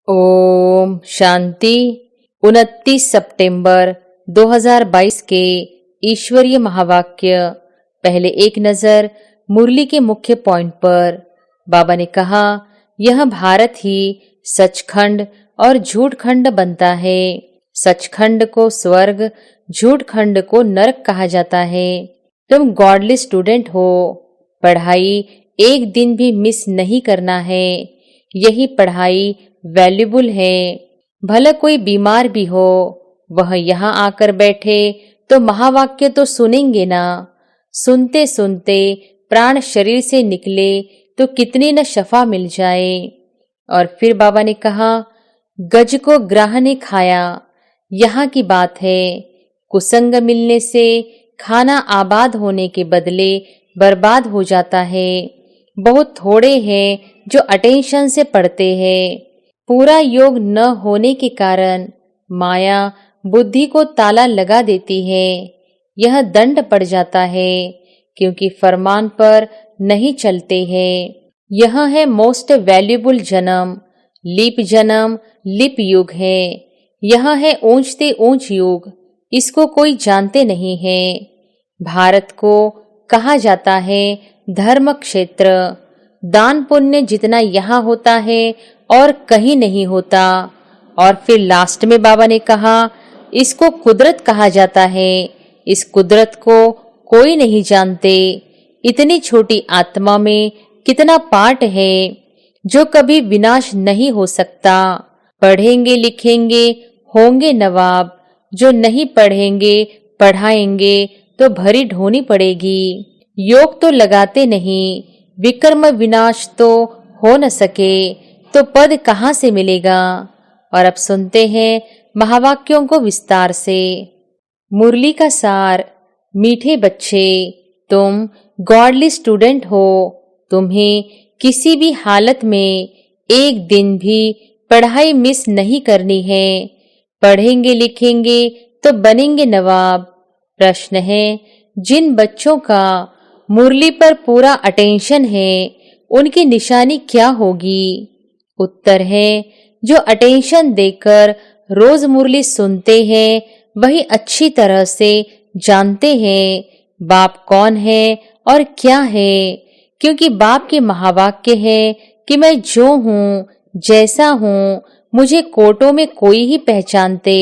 ओम शांति। 29 सितंबर 2022 के ईश्वरीय महावाक्य। पहले एक नजर मुरली के मुख्य पॉइंट पर। बाबा ने कहा, यह भारत ही सचखंड और झूठखंड बनता है। सचखंड को स्वर्ग, झूठखंड को नरक कहा जाता है। तुम गॉडली स्टूडेंट हो। पढ़ाई एक दिन भी मिस नहीं करना है। यही पढ़ाई वैल्यूबल है। भला कोई बीमार भी हो, वह यहाँ आकर बैठे तो महावाक्य तो सुनेंगे ना। सुनते सुनते प्राण शरीर से निकले तो कितनी न शफा मिल जाए। और फिर बाबा ने कहा, गज को ग्राह ने खाया। यहाँ की बात है, कुसंग मिलने से खाना आबाद होने के बदले बर्बाद हो जाता है। बहुत थोड़े हैं जो अटेंशन से पढ़ते हैं। पूरा योग न होने के कारण माया बुद्धि को ताला लगा देती है। यह दंड पड़ जाता है क्योंकि फरमान पर नहीं चलते हैं। यह है मोस्ट वैल्यूबल जन्म। लीप युग है। यह है ऊंचते ऊंच युग। इसको कोई जानते नहीं है। भारत को कहा जाता है धर्म क्षेत्र। दान पुण्य जितना यहाँ होता है और कहीं नहीं होता। और फिर लास्ट में बाबा ने कहा, इसको कुदरत कहा जाता है। इस कुदरत को कोई नहीं जानते। इतनी छोटी आत्मा में कितना पार्ट है जो कभी विनाश नहीं हो सकता। पढ़ेंगे लिखेंगे होंगे नवाब। जो नहीं पढ़ेंगे पढ़ाएंगे तो भरी ढोनी पड़ेगी। योग तो लगाते नहीं, विकर्म विनाश तो हो न सके तो पद कहाँ से मिलेगा। और अब सुनते हैं महावाक्यों को विस्तार से। मुरली का सार। मीठे बच्चे, तुम गॉडली स्टूडेंट हो। तुम्हें किसी भी हालत में एक दिन भी पढ़ाई मिस नहीं करनी है। पढ़ेंगे लिखेंगे तो बनेंगे नवाब। प्रश्न है, जिन बच्चों का मुरली पर पूरा अटेंशन है उनकी निशानी क्या होगी। उत्तर है, जो अटेंशन देकर रोज मुरली सुनते हैं वही अच्छी तरह से जानते हैं बाप कौन है और क्या है। क्योंकि बाप के महावाक्य है कि मैं जो हूँ जैसा हूँ, मुझे कोटों में कोई ही पहचानते।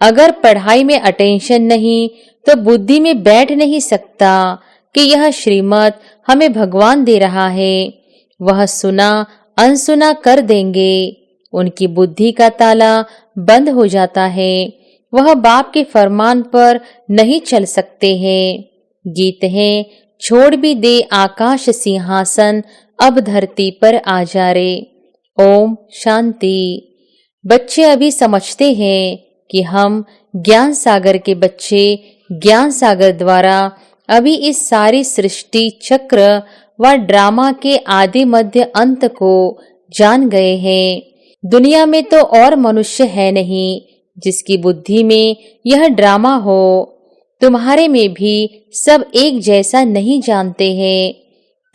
अगर पढ़ाई में अटेंशन नहीं तो बुद्धि में बैठ नहीं सकता कि यह श्रीमत हमें भगवान दे रहा है। वह सुना अनसुना कर देंगे। उनकी बुद्धि का ताला बंद हो जाता है। वह बाप के फरमान पर नहीं चल सकते हैं। गीत है, छोड़ भी दे आकाश सिंहासन, अब धरती पर आ जा रे। ओम शांति। बच्चे अभी समझते हैं कि हम ज्ञान सागर के बच्चे ज्ञान सागर द्वारा अभी इस सारी सृष्टि चक्र व ड्रामा के आदि मध्य अंत को जान गए हैं। दुनिया में तो और मनुष्य है नहीं जिसकी बुद्धि में यह ड्रामा हो। तुम्हारे में भी सब एक जैसा नहीं जानते हैं।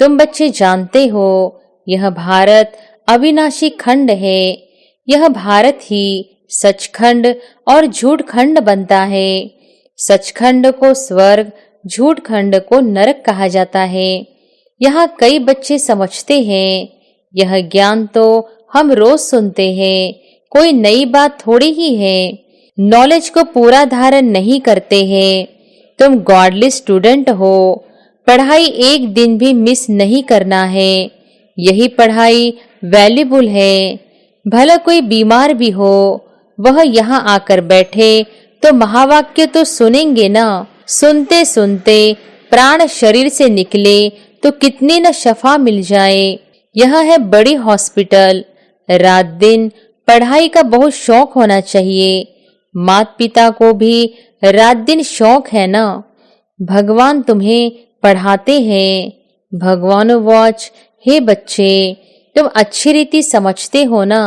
तुम बच्चे जानते हो, यह भारत अविनाशी खंड है। यह भारत ही सचखंड और झूठखंड बनता है। सचखंड को स्वर्ग, झूठखंड को नरक कहा जाता है। यहाँ कई बच्चे समझते हैं। यह ज्ञान तो हम रोज सुनते हैं, कोई नई बात थोड़ी ही है। नॉलेज को पूरा धारण नहीं करते हैं। तुम गॉडली स्टूडेंट हो। पढ़ाई एक दिन भी मिस नहीं करना है। यही पढ़ाई वैल्यूबल है। भला कोई बीमार भी हो, वह यहाँ आकर बैठे तो महावाक्य तो सुनेंगे ना। सुनते सुनते प्राण शरीर से निकले तो कितनी न शफा मिल जाए। यह है बड़ी हॉस्पिटल। रात दिन पढ़ाई का बहुत शौक होना चाहिए। माता पिता को भी रात दिन शौक है ना। भगवान तुम्हें पढ़ाते हैं। भगवान वॉच, हे बच्चे, तुम अच्छी रीति समझते हो ना।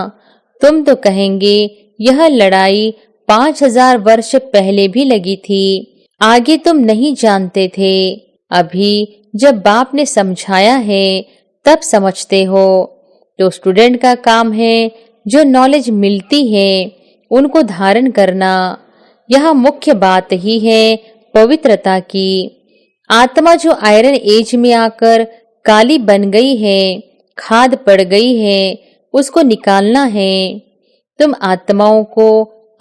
तुम तो कहेंगे यह लड़ाई 5000 वर्ष पहले भी लगी थी। आगे तुम नहीं जानते थे। अभी जब बाप ने समझाया है तब समझते हो। तो स्टूडेंट का काम है जो नॉलेज मिलती है उनको धारण करना, यह मुख्य बात ही है पवित्रता की। आत्मा जो आयरन एज में आकर काली बन गई है, खाद पड़ गई है, उसको निकालना है। तुम आत्माओं को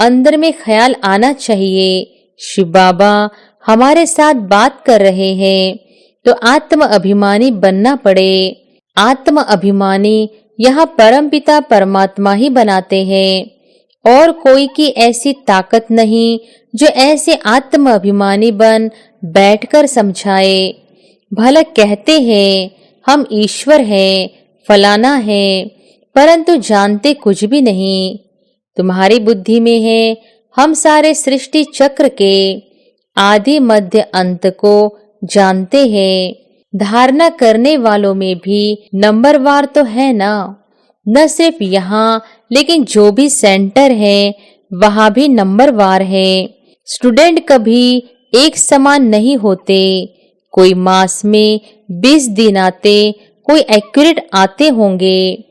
अंदर में ख्याल आना चाहिए, शिव बाबा हमारे साथ बात कर रहे हैं, तो आत्म अभिमानी बनना पड़े। आत्म अभिमानी यहाँ परमपिता परमात्मा ही बनाते हैं और कोई की ऐसी ताकत नहीं जो ऐसे आत्म अभिमानी बन बैठकर समझाए। भला कहते हैं हम ईश्वर हैं, फलाना है, परंतु जानते कुछ भी नहीं। तुम्हारी बुद्धि में है हम सारे सृष्टि चक्र के आदि मध्य अंत को जानते हैं। धारणा करने वालों में भी नंबरवार तो है ना, न सिर्फ यहाँ लेकिन जो भी सेंटर है वहाँ भी नंबरवार है। स्टूडेंट कभी एक समान नहीं होते, कोई मास में 20 दिन आते, कोई एक्यूरेट आते होंगे।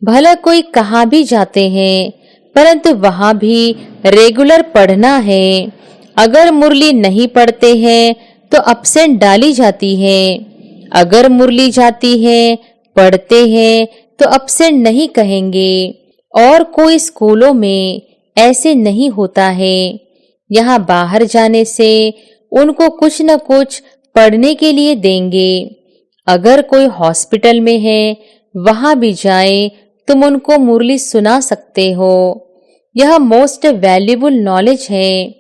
भला कोई कहाँ भी जाते हैं, परंतु वहाँ भी रेगुलर पढ़ना है। अगर मुरली नहीं पढ़ते हैं तो अब्सेंट डाली जाती है, अगर मुरली जाती है पढ़ते हैं तो अब्सेंट नहीं कहेंगे। और कोई स्कूलों में ऐसे नहीं होता है। यहाँ बाहर जाने से उनको कुछ न कुछ पढ़ने के लिए देंगे। अगर कोई हॉस्पिटल में है वहाँ भी जाए तुम उनको मुरली सुना सकते हो। यह मोस्ट वैल्यूबल नॉलेज है।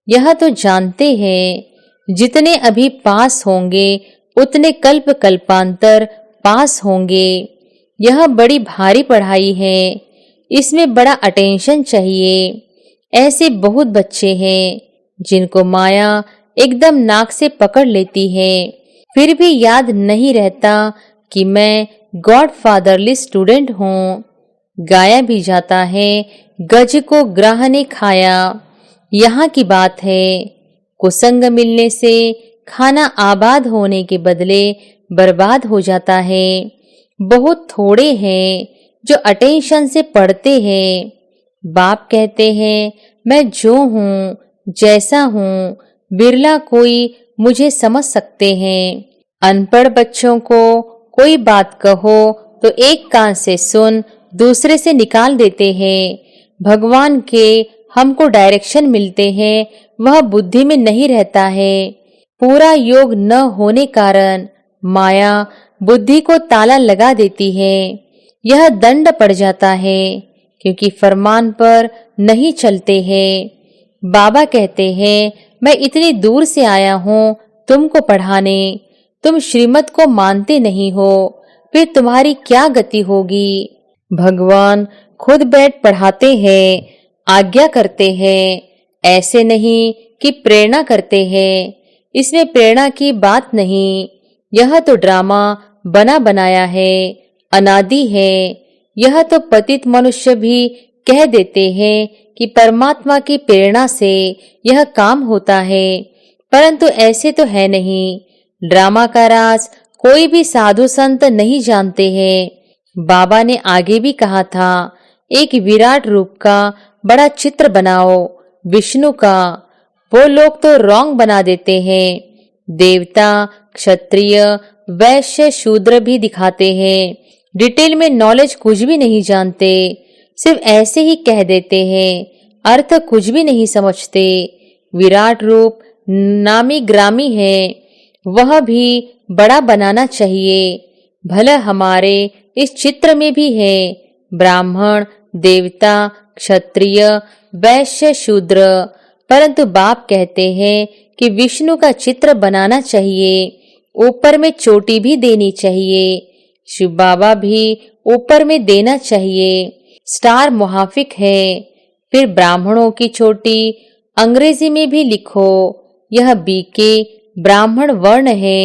यह तो जानते हैं जितने अभी पास होंगे उतने कल्प कल्पांतर पास होंगे। यह बड़ी भारी पढ़ाई है, इसमें बड़ा अटेंशन चाहिए। ऐसे बहुत बच्चे हैं जिनको माया एकदम नाक से पकड़ लेती है, फिर भी याद नहीं रहता कि मैं गॉड फादरली स्टूडेंट हूँ। गाया भी जाता है गज को ग्राह ने खाया। यहाँ की बात है, कुसंग मिलने से खाना आबाद होने के बदले बर्बाद हो जाता है। बहुत थोड़े हैं जो अटेंशन से पढ़ते हैं। बाप कहते हैं मैं जो हूँ जैसा हूँ, बिरला कोई मुझे समझ सकते हैं। अनपढ़ बच्चों को कोई बात कहो तो एक कान से सुन दूसरे से निकाल देते हैं। भगवान के हमको डायरेक्शन मिलते हैं, वह बुद्धि में नहीं रहता है। पूरा योग न होने कारण माया बुद्धि को ताला लगा देती है। यह दंड पड़ जाता है क्योंकि फरमान पर नहीं चलते हैं। बाबा कहते हैं मैं इतनी दूर से आया हूँ तुमको पढ़ाने, तुम श्रीमत को मानते नहीं हो, फिर तुम्हारी क्या गति होगी। भगवान खुद बैठ पढ़ाते हैं, आज्ञा करते हैं, ऐसे नहीं कि प्रेरणा करते हैं। इसमें प्रेरणा की बात नहीं, यह तो ड्रामा बना बनाया है, अनादि है। यह तो पतित मनुष्य भी कह देते हैं कि परमात्मा की प्रेरणा से यह काम होता है, परंतु ऐसे तो है नहीं। ड्रामा का राज कोई भी साधु संत नहीं जानते हैं। बाबा ने आगे भी कहा था एक विराट रूप का बड़ा चित्र बनाओ विष्णु का। वो लोग तो रॉन्ग बना देते हैं। देवता, क्षत्रिय, वैश्य, शूद्र भी दिखाते हैं। डिटेल में नॉलेज कुछ भी नहीं जानते, सिर्फ ऐसे ही कह देते हैं, अर्थ कुछ भी नहीं समझते। विराट रूप नामी ग्रामी है, वह भी बड़ा बनाना चाहिए। भले हमारे इस चित्र में भी है ब्राह्मण, देवता, क्षत्रिय, वैश्य, शूद्र, परंतु बाप कहते हैं कि विष्णु का चित्र बनाना चाहिए, ऊपर में चोटी भी देनी चाहिए। शिव बाबा भी ऊपर में देना चाहिए, स्टार मुहाफिक है। फिर ब्राह्मणों की चोटी अंग्रेजी में भी लिखो, यह बीके ब्राह्मण वर्ण है।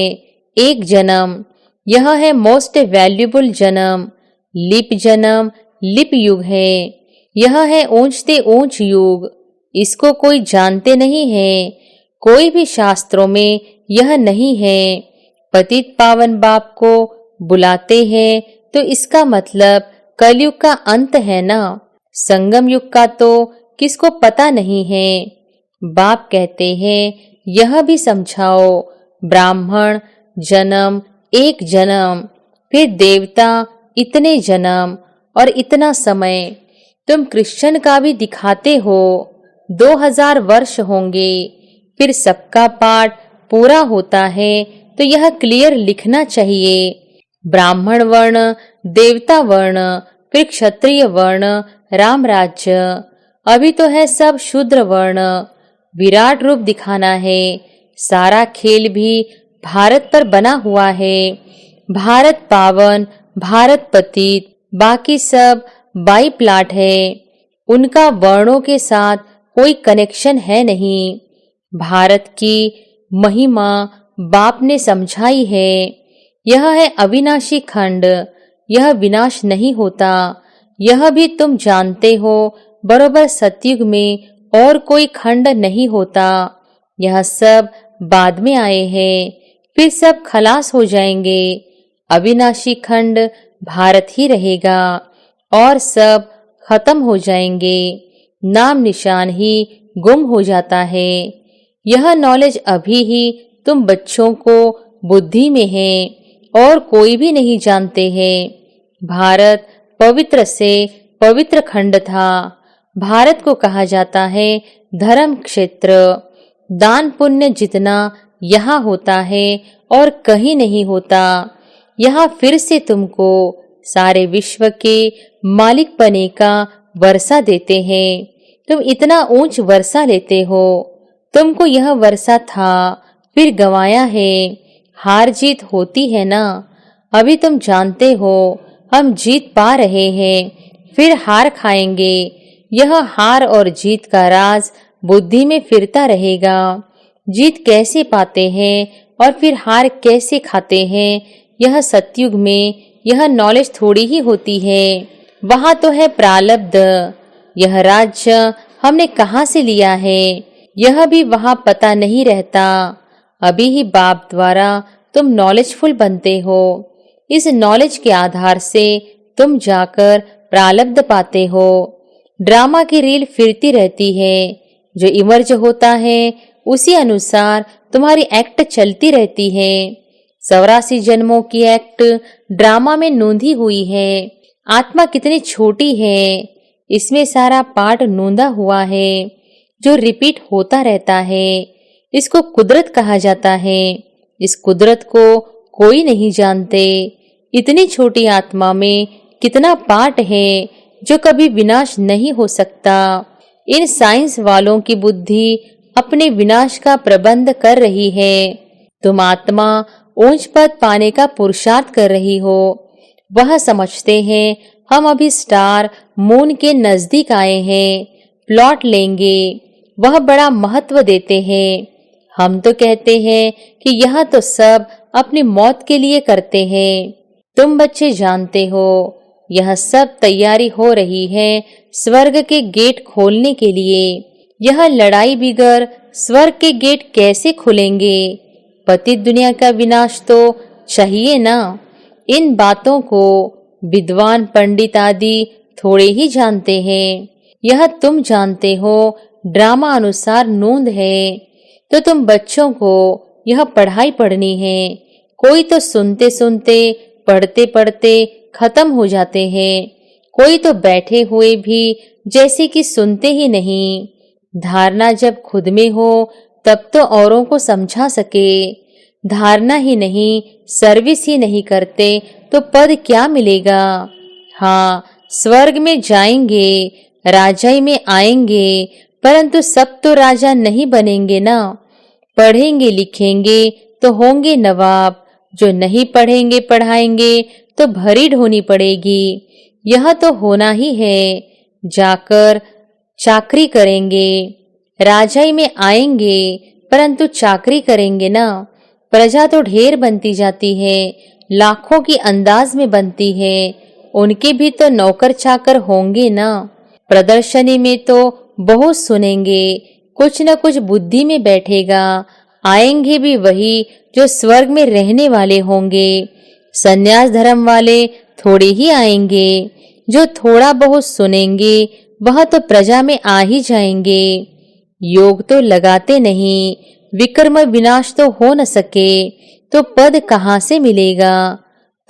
एक जन्म, यह है मोस्ट वैल्यूबल जन्म। लिप जन्म, लिप युग है, यह है ऊंचते ऊंच युग। इसको कोई जानते नहीं है, कोई भी शास्त्रों में यह नहीं है। पतित पावन बाप को बुलाते हैं तो इसका मतलब कलयुग का अंत है ना। संगम युग का तो किसको पता नहीं है। बाप कहते हैं यह भी समझाओ, ब्राह्मण जन्म एक जन्म, फिर देवता इतने जन्म और इतना समय। तुम कृष्ण का भी दिखाते हो, 2000 वर्ष होंगे, फिर सबका पाठ पूरा होता है तो यह क्लियर लिखना चाहिए। ब्राह्मण वर्ण, देवता वर्ण, फिर क्षत्रिय वर्ण, राम राज्य। अभी तो है सब शूद्र वर्ण। विराट रूप दिखाना है। सारा खेल भी भारत पर बना हुआ है। भारत पावन, भारत पतित, बाकी सब बाई प्लाट है। उनका वर्णों के साथ कोई कनेक्शन है नहीं। भारत की महिमा बाप ने समझाई है। यह है अविनाशी खंड, यह विनाश नहीं होता। यह भी तुम जानते हो, बरोबर सतयुग में और कोई खंड नहीं होता। यह सब बाद में आए हैं, फिर सब खलास हो जाएंगे। अविनाशी खंड भारत ही रहेगा और सब खत्म हो जाएंगे। नाम निशान ही गुम हो जाता है। यह नॉलेज अभी ही तुम बच्चों को बुद्धि में है और कोई भी नहीं जानते हैं। भारत पवित्र से पवित्र खंड था। भारत को कहा जाता है धर्म क्षेत्र। दान पुण्य जितना यहाँ होता है और कहीं नहीं होता। यहाँ फिर से तुमको सारे विश्व के मालिक बने का वर्षा देते हैं। तुम इतना ऊंच वर्षा लेते हो। तुमको यह वर्षा था, फिर गंवाया है। हार जीत होती है ना। अभी तुम जानते हो हम जीत पा रहे हैं, फिर हार खाएंगे। यह हार और जीत का राज बुद्धि में फिरता रहेगा। जीत कैसे पाते हैं और फिर हार कैसे खाते हैं, यह सतयुग में यह नॉलेज थोड़ी ही होती है। वहाँ तो है प्रारब्ध। यह राज्य हमने कहाँ से लिया है, यह भी वहाँ पता नहीं रहता। अभी ही बाप द्वारा तुम नॉलेजफुल बनते हो। इस नॉलेज के आधार से तुम जाकर प्रारब्ध पाते हो। ड्रामा की रील फिरती रहती है। जो इमर्ज होता है उसी अनुसार तुम्हारी एक्ट चलती रहती है। 84 जन्मों की एक्ट ड्रामा में नोंधी हुई है। आत्मा कितनी छोटी है, इसमें सारा पार्ट नोंदा हुआ है जो रिपीट होता रहता है। इसको कुदरत कहा जाता है। इस कुदरत को कोई नहीं जानते। इतनी छोटी आत्मा में कितना पार्ट है जो कभी विनाश नहीं हो सकता। इन साइंस वालों की बुद्धि अपने विनाश का प्रबंध कर रही है। तुम आत्मा ऊंच पद पाने का पुरुषार्थ कर रही हो। वह समझते हैं हम अभी स्टार मून के नजदीक आए हैं, प्लॉट लेंगे। वह बड़ा महत्व देते हैं। हम तो कहते हैं कि यह तो सब अपनी मौत के लिए करते हैं। तुम बच्चे जानते हो यह सब तैयारी हो रही है स्वर्ग के गेट खोलने के लिए। यह लड़ाई बिगर स्वर्ग के गेट कैसे खुलेंगे? पतित दुनिया का विनाश तो चाहिए ना। इन बातों को विद्वान पंडित आदि थोड़े ही जानते हैं। यह तुम जानते हो, ड्रामा अनुसार नोंद है। तो तुम बच्चों को यह पढ़ाई पढ़नी है। कोई तो सुनते सुनते, पढ़ते पढ़ते खत्म हो जाते हैं। कोई तो बैठे हुए भी जैसे कि सुनते ही नहीं। धारणा जब खुद में हो तब तो औरों को समझा सके। धारणा ही नहीं, सर्विस ही नहीं करते तो पद क्या मिलेगा? हाँ, स्वर्ग में जाएंगे, राजाई में आएंगे, परंतु सब तो राजा नहीं बनेंगे ना। पढ़ेंगे लिखेंगे तो होंगे नवाब। जो नहीं पढ़ेंगे पढ़ाएंगे तो भरी ढोनी पड़ेगी। यह तो होना ही है। जाकर चाकरी करेंगे, राजाई में आएंगे, परंतु चाकरी करेंगे ना। प्रजा तो ढेर बनती जाती है, लाखों की अंदाज में बनती है। उनके भी तो नौकर चाकर होंगे ना। प्रदर्शनी में तो बहुत सुनेंगे, कुछ न कुछ बुद्धि में बैठेगा। आएंगे भी वही जो स्वर्ग में रहने वाले होंगे। सन्यास धर्म वाले थोड़े ही आएंगे। जो थोड़ा बहुत सुनेंगे वह तो प्रजा में आ ही जाएंगे। योग तो लगाते नहीं, विकर्म विनाश तो हो न सके तो पद कहाँ से मिलेगा।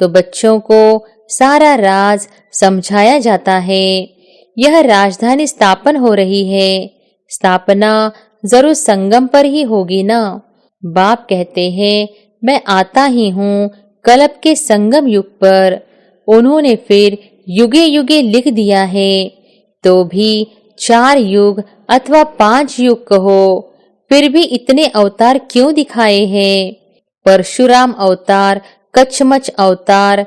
तो बच्चों को सारा राज समझाया जाता है। यह राजधानी स्थापन हो रही है, स्थापना जरूर संगम पर ही होगी ना। बाप कहते हैं मैं आता ही हूँ कल्प के संगम युग पर। उन्होंने फिर युगे युगे लिख दिया है, तो भी 4 युग अथवा 5 युग कहो, फिर भी इतने अवतार क्यों दिखाए हैं। परशुराम अवतार, कच्छमच अवतार।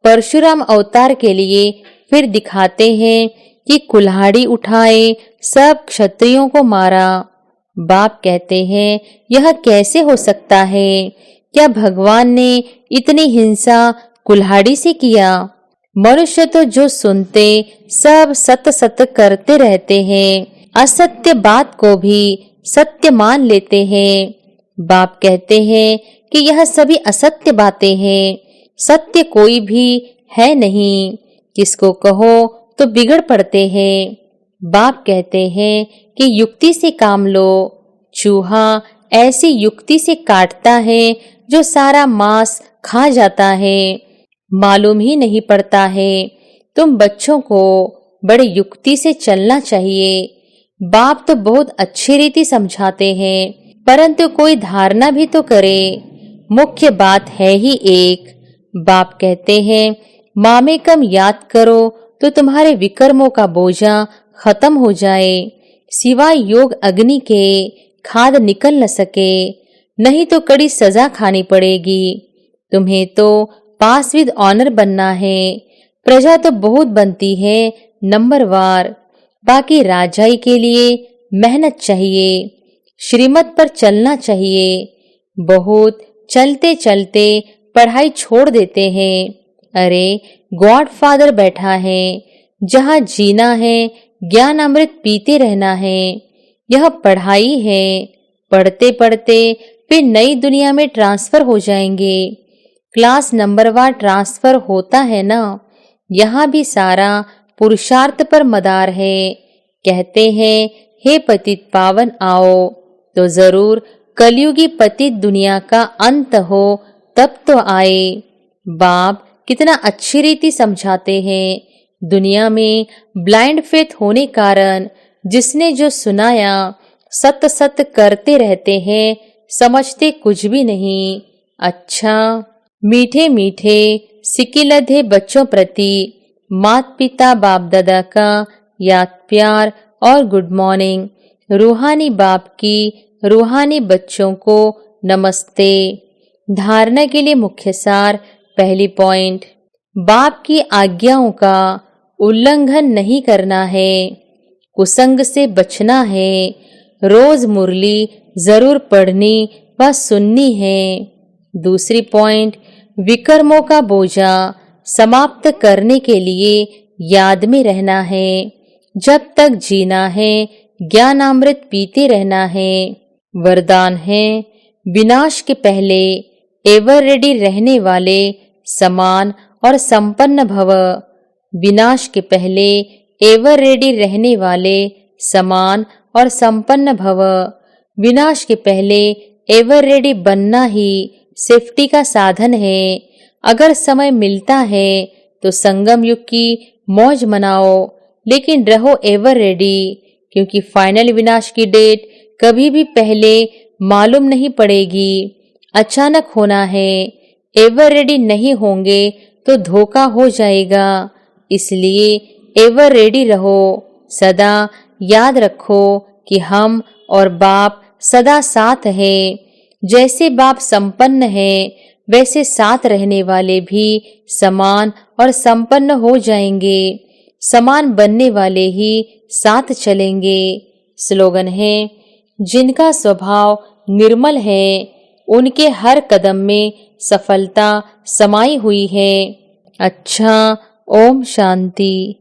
परशुराम अवतार के लिए फिर दिखाते हैं कि कुल्हाड़ी उठाए सब क्षत्रियों को मारा। बाप कहते हैं यह कैसे हो सकता है। क्या भगवान ने इतनी हिंसा कुल्हाड़ी से किया। मनुष्य तो जो सुनते सब सत सत करते रहते हैं, असत्य बात को भी सत्य मान लेते हैं। बाप कहते हैं कि यह सभी असत्य बातें हैं, सत्य कोई भी है नहीं। किसको कहो तो बिगड़ पड़ते हैं। बाप कहते हैं कि युक्ति से काम लो। चूहा ऐसी युक्ति से काटता है जो सारा मांस खा जाता है, मालूम ही नहीं पड़ता है। तुम बच्चों को बड़े युक्ति से चलना चाहिए। बाप तो बहुत अच्छी रीति समझाते हैं, परंतु कोई धारणा भी तो करे। मुख्य बात है ही एक। बाप कहते हैं मामेकम याद करो तो तुम्हारे विकर्मों का बोझा खत्म हो जाए। सिवाय योग अग्नि के खाद निकल न सके, नहीं तो कड़ी सजा खानी पड़ेगी। तुम्हें तो पास विद ऑनर बनना है। प्रजा तो बहुत बनती है नंबरवार, बाकी राजाई के लिए मेहनत चाहिए, श्रीमत पर चलना चाहिए। बहुत चलते चलते पढ़ाई छोड़ देते हैं। अरे गॉडफादर बैठा है, जहाँ जीना है ज्ञान अमृत पीते रहना है। यह पढ़ाई है, पढ़ते पढ़ते फिर नई दुनिया में ट्रांसफर हो जाएंगे। क्लास नंबरवार ट्रांसफर होता है ना। यहाँ भी सारा पुरुषार्थ पर मदार है। कहते हैं हे पतित पावन आओ, तो जरूर कलयुगी पतित दुनिया का अंत हो तब तो आए। बाप कितना अच्छी रीति समझाते हैं। दुनिया में ब्लाइंड फेथ होने कारण जिसने जो सुनाया सत सत करते रहते हैं, समझते कुछ भी नहीं। अच्छा, मीठे मीठे सिकिलधे बच्चों प्रति माता पिता बाप दादा का याद प्यार और गुड मॉर्निंग। रूहानी बाप की रूहानी बच्चों को नमस्ते। धारणा के लिए मुख्य सार। पहली पॉइंट, बाप की आज्ञाओं का उल्लंघन नहीं करना है, कुसंग से बचना है, रोज मुरली जरूर पढ़नी व सुननी है। दूसरी पॉइंट, विकर्मों का बोझा समाप्त करने के लिए याद में रहना है। जब तक जीना है ज्ञानामृत पीते रहना है। वरदान है, विनाश के पहले एवर रेडी रहने वाले समान और संपन्न भव। विनाश के पहले एवर रेडी रहने वाले समान और संपन्न भव। विनाश के पहले एवर रेडी बनना ही सेफ्टी का साधन है। अगर समय मिलता है तो संगम युग की मौज मनाओ, लेकिन रहो एवर रेडी, क्योंकि फाइनल विनाश की डेट कभी भी पहले मालूम नहीं पड़ेगी, अचानक होना है। एवर रेडी नहीं होंगे तो धोखा हो जाएगा। इसलिए एवर रेडी रहो। सदा याद रखो कि हम और बाप सदा साथ है। जैसे बाप संपन्न है, वैसे साथ रहने वाले भी समान और संपन्न हो जाएंगे। समान बनने वाले ही साथ चलेंगे। स्लोगन है, जिनका स्वभाव निर्मल है उनके हर कदम में सफलता समाई हुई है। अच्छा, ओम शांति।